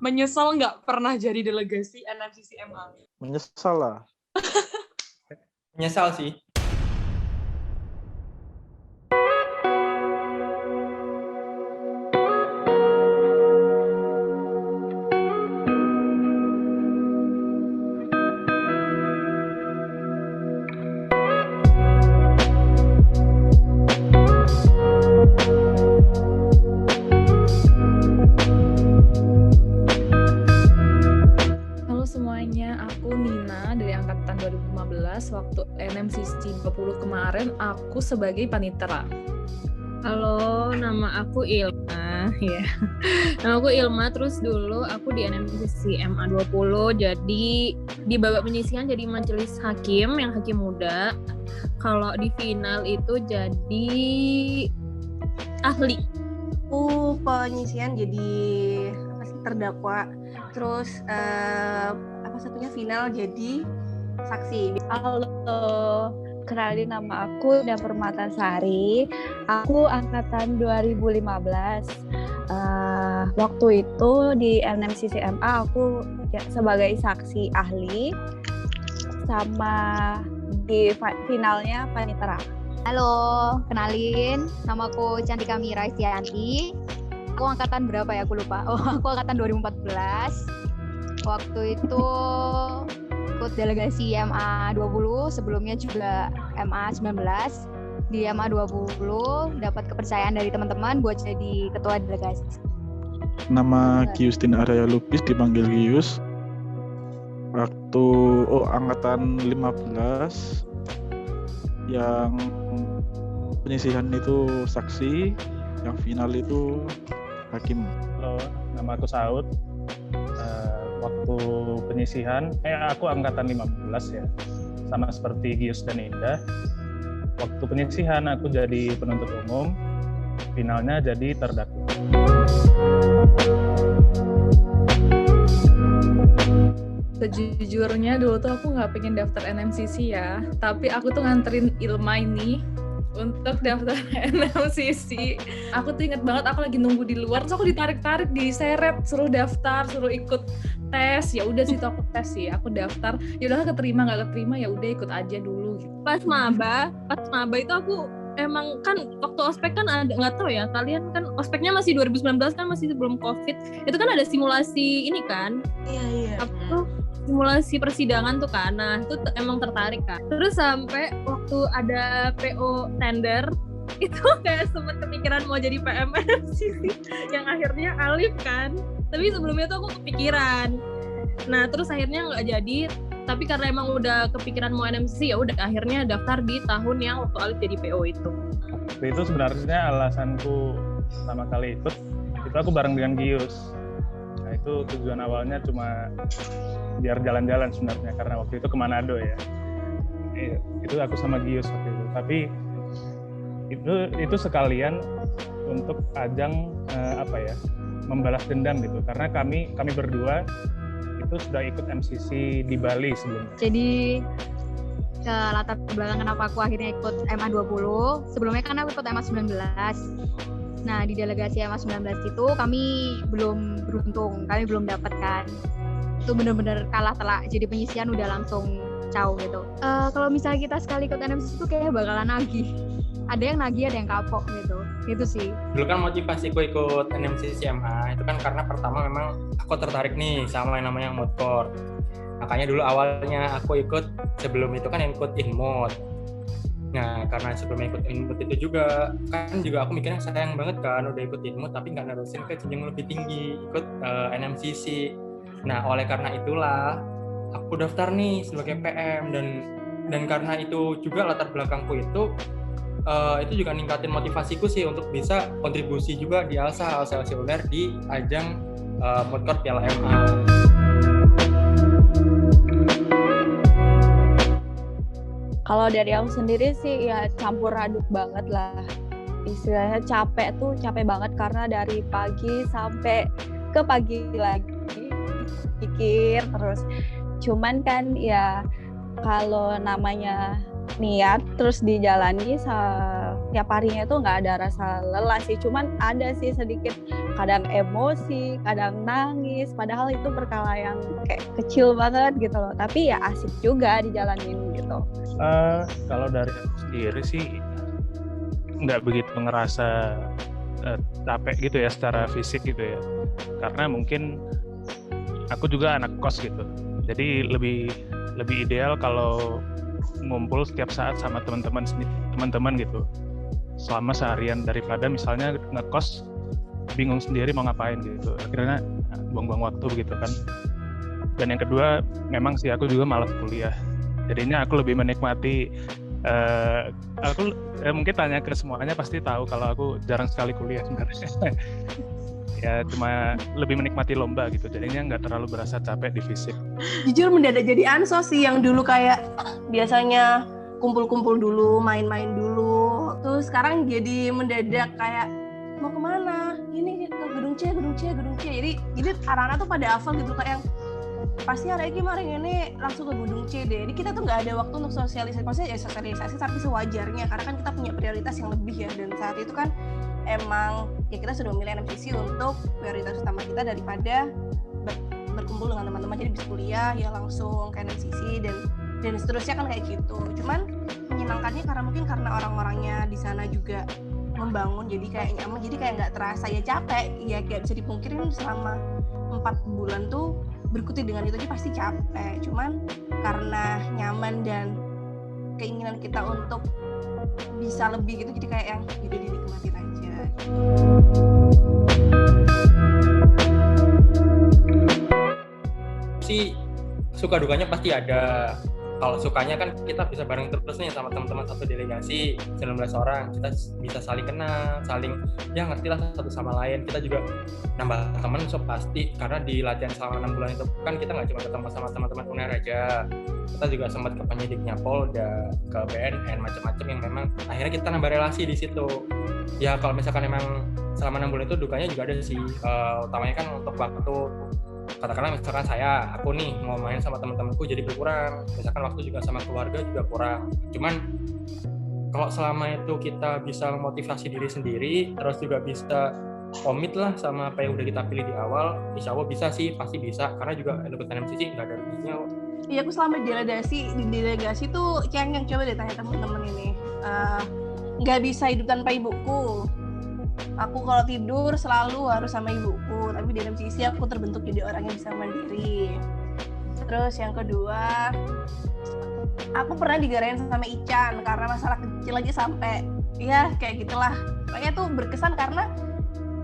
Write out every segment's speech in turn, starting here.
Menyesal nggak pernah jadi delegasi NMCC MA? Menyesal lah. Menyesal sih. Waktu NMCC 20 kemarin aku sebagai panitera. Halo, nama aku Ilma ya. Nama aku Ilma, terus dulu aku di NMCC MA 20 jadi di babak penyisihan jadi majelis hakim yang hakim muda. Kalau di final itu jadi ahli. Penyisihan jadi terdakwa. Terus satunya final jadi saksi. Halo, kenalin nama aku Ida Permatasari. Aku angkatan 2015. Waktu itu di NMCC MA aku sebagai saksi ahli sama di finalnya panitera. Halo, kenalin, namaku Cantika Mira Istianti. Aku angkatan berapa ya? Aku lupa. Aku angkatan 2014. Waktu itu ikut delegasi MA 20, sebelumnya juga MA 19. Di MA 20 dapat kepercayaan dari teman-teman buat jadi ketua delegasi. Nama Giustin Arya Lubis, dipanggil Gius. Waktu angkatan 15 yang penyisihan itu saksi, yang final itu hakim. Halo, nama aku Saud. Waktu penyisihan, aku angkatan 15 ya, sama seperti Gius dan Indah. Waktu penyisihan aku jadi penuntut umum, finalnya jadi terdakwa. Sejujurnya dulu tuh aku nggak pengen daftar NMCC ya, tapi aku tuh nganterin Ilma ini untuk daftar NMCC. Aku tuh inget banget aku lagi nunggu di luar, terus aku ditarik-tarik, diseret, suruh daftar, suruh ikut tes. Ya udah sih, aku tes sih, aku daftar. Ya udah keterima nggak keterima ya udah ikut aja dulu gitu. Pas maba itu aku emang kan waktu ospek kan ada, nggak tahu ya kalian kan ospeknya masih 2019 kan, masih sebelum COVID. Itu kan ada simulasi ini kan? Iya. Apa tuh? Simulasi persidangan tuh kan, nah itu emang tertarik kan. Terus sampai waktu ada PO tender itu kayak sempet kepikiran mau jadi PMNCC yang akhirnya Alif kan. Tapi sebelumnya tuh aku kepikiran. Nah terus akhirnya nggak jadi. Tapi karena emang udah kepikiran mau NMCC ya udah akhirnya daftar di tahun yang waktu Alif jadi PO itu. Waktu itu sebenarnya alasanku pertama kali ikut itu aku bareng dengan Gius. Nah itu tujuan awalnya cuma biar jalan-jalan sebenarnya, karena waktu itu ke Manado ya. Itu aku sama Gius waktu itu. Tapi itu sekalian untuk ajang membalas dendam gitu, karena kami berdua itu sudah ikut MCC di Bali sebelumnya. Jadi ke latar belakang kenapa aku akhirnya ikut MA 20. Sebelumnya kan aku ikut MA 19. Nah di delegasi MA 19 itu kami belum beruntung, kami belum dapatkan. Itu benar-benar kalah telak, jadi penyisihan udah langsung caw gitu. Kalau misalnya kita sekali ikut NMCC itu kayak bakalan nagih. Ada yang nagih, ada yang kapok gitu sih. Dulu kan motivasiku ikut NMCC MA itu kan karena pertama memang aku tertarik nih sama yang namanya mood court. Makanya dulu awalnya aku ikut, sebelum itu kan ikut InMod. Nah karena sebelum ikut InMod itu juga aku mikirnya sayang banget kan udah ikut InMod tapi nggak nerusin ke jenjang lebih tinggi, ikut NMCC. Nah oleh karena itulah aku daftar nih sebagai PM, dan karena itu juga latar belakangku itu juga ningkatin motivasiku sih untuk bisa kontribusi juga di ALSA UNER di ajang Mood Court Piala MA. Kalau dari aku sendiri sih ya campur aduk banget lah. Istilahnya capek banget karena dari pagi sampai ke pagi lagi pikir terus. Cuman kan ya kalau namanya niat terus dijalani tiap harinya itu nggak ada rasa lelah sih, cuman ada sih sedikit kadang emosi, kadang nangis, padahal itu perkara yang kayak kecil banget gitu loh, tapi ya asik juga dijalanin gitu. Kalau dari aku sendiri sih nggak begitu ngerasa capek gitu ya secara fisik gitu ya, karena mungkin aku juga anak kos gitu, jadi lebih ideal kalau ngumpul setiap saat sama teman-teman gitu selama seharian, daripada misalnya ngekos bingung sendiri mau ngapain gitu, akhirnya buang-buang waktu begitu kan. Dan yang kedua, memang sih aku juga malas kuliah, jadinya aku lebih menikmati aku mungkin tanya ke semuanya pasti tahu kalau aku jarang sekali kuliah sebenarnya. Ya cuma lebih menikmati lomba gitu, jadinya nggak terlalu berasa capek di fisik. Jujur mendadak jadi ansos sih, yang dulu kayak biasanya kumpul-kumpul dulu, main-main dulu, terus sekarang jadi mendadak kayak mau kemana? Ini ke gedung C. Jadi anak-anak tuh pada hafal gitu, kayak yang pasti hari ini kemarin ini langsung ke gedung C deh. Jadi kita tuh nggak ada waktu untuk sosialisasi, maksudnya ya sosialisasi tapi sewajarnya, karena kan kita punya prioritas yang lebih ya, dan saat itu kan emang ya kita sudah memilih NMCC untuk prioritas utama kita daripada berkumpul dengan teman-teman. Jadi bisa kuliah ya langsung ke NMCC dan seterusnya kan kayak gitu. Cuman menyenangkannya karena orang-orangnya di sana juga membangun, jadi kayak nyaman, jadi kayak nggak terasa ya capek. Ya kayak bisa dipungkirin selama 4 bulan tuh berkutik dengan itu aja pasti capek. Cuman karena nyaman dan keinginan kita untuk bisa lebih gitu, jadi kayak yang udah dinikmatin aja. Sih suka dukanya pasti ada. Kalau sukanya kan kita bisa bareng terus nih sama teman-teman satu delegasi 19 orang, kita bisa saling kenal, saling ya ngerti lah satu sama lain. Kita juga nambah teman so pasti, karena di latihan selama 6 bulan itu kan kita nggak cuma ketemu sama teman-teman UNER aja, kita juga sempat ke penyidiknya Polda, ke BNN, macam-macam yang memang akhirnya kita nambah relasi di situ. Ya kalau misalkan memang selama 6 bulan itu dukanya juga ada sih, utamanya kan untuk waktu. Katakanlah misalkan aku nih mau main sama teman-temanku jadi berkurang, misalkan waktu juga sama keluarga juga kurang. Cuman kalau selama itu kita bisa memotivasi diri sendiri, terus juga bisa komit lah sama apa yang udah kita pilih di awal, insya Allah bisa sih, pasti bisa, karena juga ikut NMCC nggak ada ruginya. Iya, aku selama di delegasi tuh cengeng, coba deh tanya teman-teman ini, nggak bisa hidup tanpa ibuku. Aku kalau tidur selalu harus sama ibuku, tapi di NMCC aku terbentuk jadi orang yang bisa mandiri. Terus yang kedua, aku pernah digarain sama Ican karena masalah kecil aja sampai ya kayak gitulah. Pokoknya tuh berkesan karena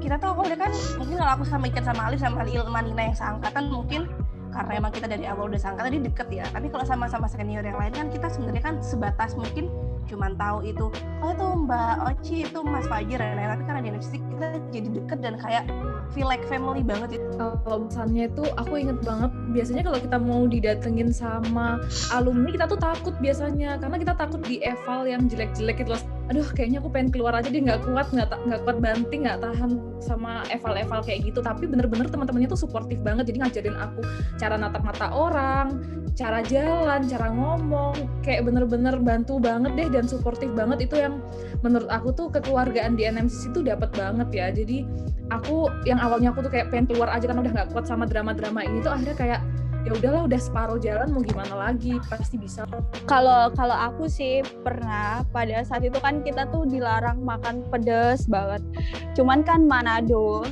kita tuh awalnya kan, mungkin kalau aku sama Ican sama Alif sama Ilma Nina yang seangkatan mungkin karena emang kita dari awal udah seangkatan jadi deket ya. Tapi kalau sama senior yang lain kan kita sebenarnya kan sebatas mungkin cuman tahu itu, oh itu Mbak Oci, itu Mas Fajar dan lain-lain. Tapi karena di NMCC kita jadi deket dan kayak feel like family banget itu. Kalau misalnya itu aku inget banget, biasanya kalau kita mau didatengin sama alumni kita tuh takut biasanya, karena kita takut di eval yang jelek-jelek itu. Aduh kayaknya aku pengen keluar aja deh, nggak kuat banting, nggak tahan sama eval-eval kayak gitu. Tapi bener-bener teman-temannya tuh suportif banget, jadi ngajarin aku cara natap mata orang, cara jalan, cara ngomong, kayak bener-bener bantu banget deh dan suportif banget. Itu yang menurut aku tuh kekeluargaan di NMCC tuh dapat banget ya. Jadi aku yang awalnya aku tuh kayak pengen keluar aja karena udah nggak kuat sama drama-drama ini tuh, akhirnya kayak ya udahlah, udah separuh jalan mau gimana lagi, pasti bisa. Kalau aku sih pernah pada saat itu kan kita tuh dilarang makan pedas banget. Cuman kan Manado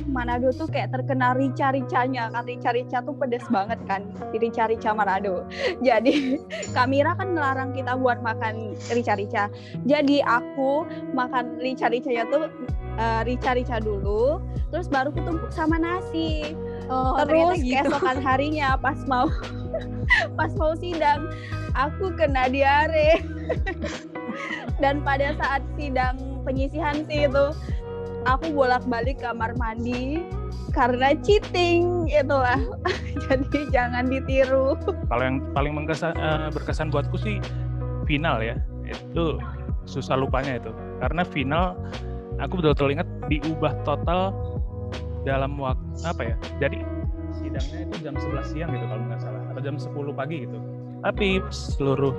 tuh kayak terkenal rica-ricanya kan, rica-rica tuh pedas banget kan di rica-rica Manado. Jadi Kamira kan melarang kita buat makan rica-rica. Jadi aku makan rica-ricanya tuh rica-rica dulu, terus baru ketumpuk sama nasi. Terus gitu. Keesokan harinya pas mau sidang aku kena diare. Dan pada saat sidang penyisihan sih itu aku bolak-balik kamar mandi karena cheating itulah. Jadi jangan ditiru. Kalau yang paling berkesan buatku sih final ya, itu susah lupanya itu, karena final aku betul-betul ingat diubah total dalam waktu jadi sidangnya itu jam 11 siang gitu kalau nggak salah, atau jam 10 pagi gitu, tapi seluruh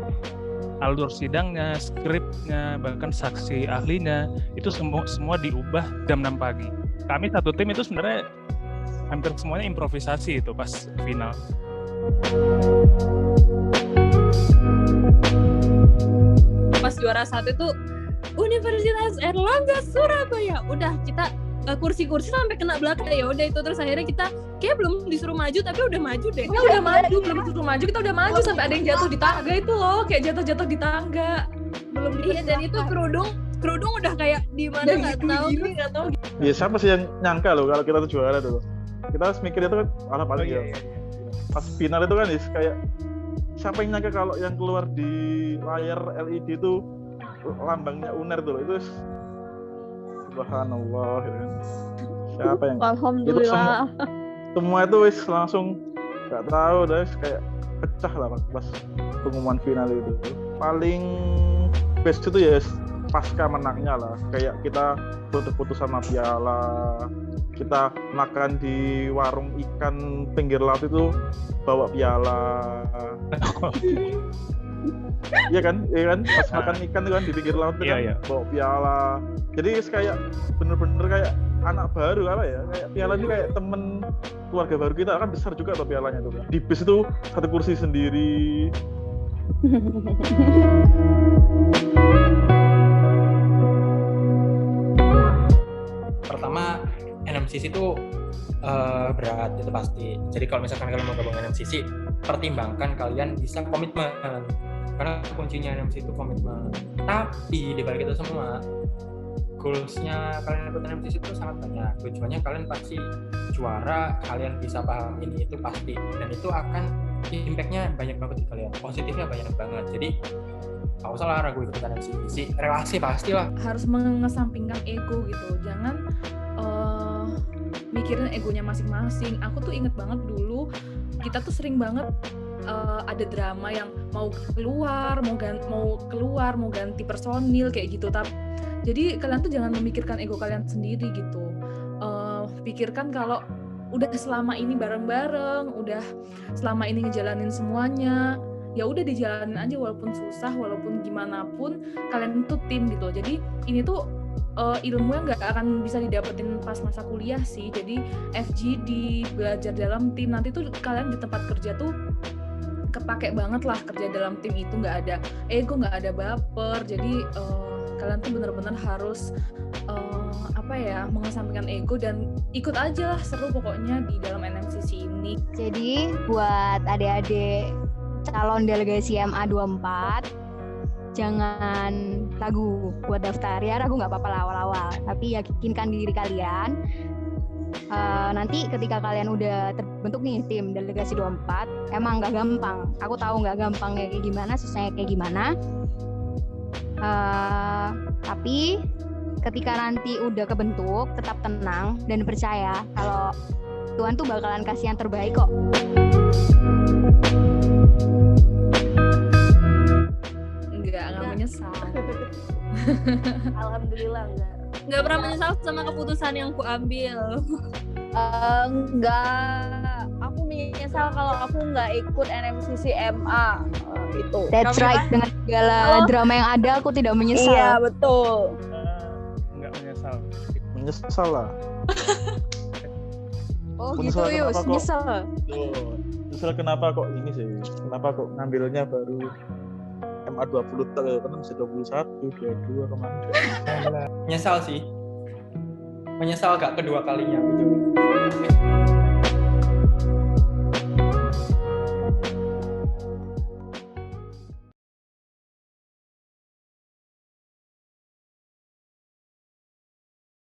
alur sidangnya, skripnya, bahkan saksi ahlinya itu semua diubah jam 6 pagi. Kami satu tim itu sebenarnya hampir semuanya improvisasi itu pas final. Pas juara 1 itu Universitas Erlangga Surabaya. Udah kita kursi-kursi sampai kena belakang, ya udah itu. Terus akhirnya kita kayak belum disuruh maju tapi udah maju deh. Kita udah maju, belum disuruh maju, kita udah maju sampai ada yang jatuh di tangga itu loh, kayak jatuh-jatuh di tangga. Belum Iya, dan itu kerudung udah kayak di mana nggak tahu. Ya siapa sih yang nyangka loh kalau kita tuh juara dulu. Kita harus mikir itu kan paling ya. Pas final itu kan kayak siapa yang nyangka kalau yang keluar di layar LED itu lambangnya UNER tuh loh. Itu subhanallah gitu kan. Siapa yang Alhamdulillah. Itu semua itu wis langsung nggak tahu dah kayak pecah lah pas pengumuman final itu. Paling best itu ya pasca menangnya lah, kayak kita putus sama piala, kita makan di warung ikan pinggir laut itu bawa piala. Iya kan, pas makan ikan itu kan di pinggir laut itu kan bawa piala. Jadi kayak bener-bener kayak anak baru apa ya, kayak piala ini kayak temen keluarga baru kita, kan besar juga tuh pialanya tuh. Di bis itu satu kursi sendiri. Pertama, NMCC itu berat, itu pasti. Jadi kalau misalkan kalian mau gabung NMCC, pertimbangkan kalian bisa komitmen. Karena kuncinya NMCC itu komitmen. Tapi di balik itu semua, goals-nya kalian ikut NMCC itu sangat banyak. Tujuannya kalian pasti juara, kalian bisa paham ini itu pasti. Dan itu akan impact-nya banyak banget di kalian. Positifnya banyak banget. Jadi nggak usah lah ragu ikutan NMCC. Relasi pastilah. Harus mengesampingkan ego gitu. Jangan mikirin egonya masing-masing. Aku tuh inget banget dulu kita tuh sering banget ada drama yang mau keluar, mau ganti personil kayak gitu. Jadi kalian tuh jangan memikirkan ego kalian sendiri gitu. Pikirkan kalau udah selama ini bareng-bareng, udah selama ini ngejalanin semuanya, ya udah dijalanin aja walaupun susah, walaupun gimana pun kalian tuh tim gitu. Jadi ini tuh ilmu yang nggak akan bisa didapetin pas masa kuliah sih. Jadi FGD, belajar dalam tim, nanti tuh kalian di tempat kerja tuh kepake banget lah kerja dalam tim itu, nggak ada ego, nggak ada baper. Jadi kalian tuh benar-benar harus mengesampingkan ego dan ikut aja lah, seru pokoknya di dalam NMCC ini. Jadi buat adik-adik calon delegasi MA24, jangan ragu buat daftar. Ya ragu nggak apa-apa lah awal-awal, tapi yakinkan diri kalian. Nanti ketika kalian udah terbentuk nih tim delegasi 24, emang nggak gampang. Aku tahu nggak gampangnya kayak gimana, susahnya kayak gimana. Tapi ketika nanti udah kebentuk, tetap tenang dan percaya kalau Tuhan tuh bakalan kasih yang terbaik kok. Nggak menyesal. Alhamdulillah Nggak pernah menyesal sama keputusan yang ku ambil. Enggak, aku menyesal kalau aku nggak ikut NMCC MA itu. That's right, dengan segala drama yang ada aku tidak menyesal. Iya betul. Nggak menyesal. Menyesal lah. Oh gitu Yus, nyesel. Nyesel kenapa kok ini sih? Kenapa kok ngambilnya baru MA20 karena masih 21, 22 kemarin. Menyesal sih. Menyesal gak kedua kalinya aku juga.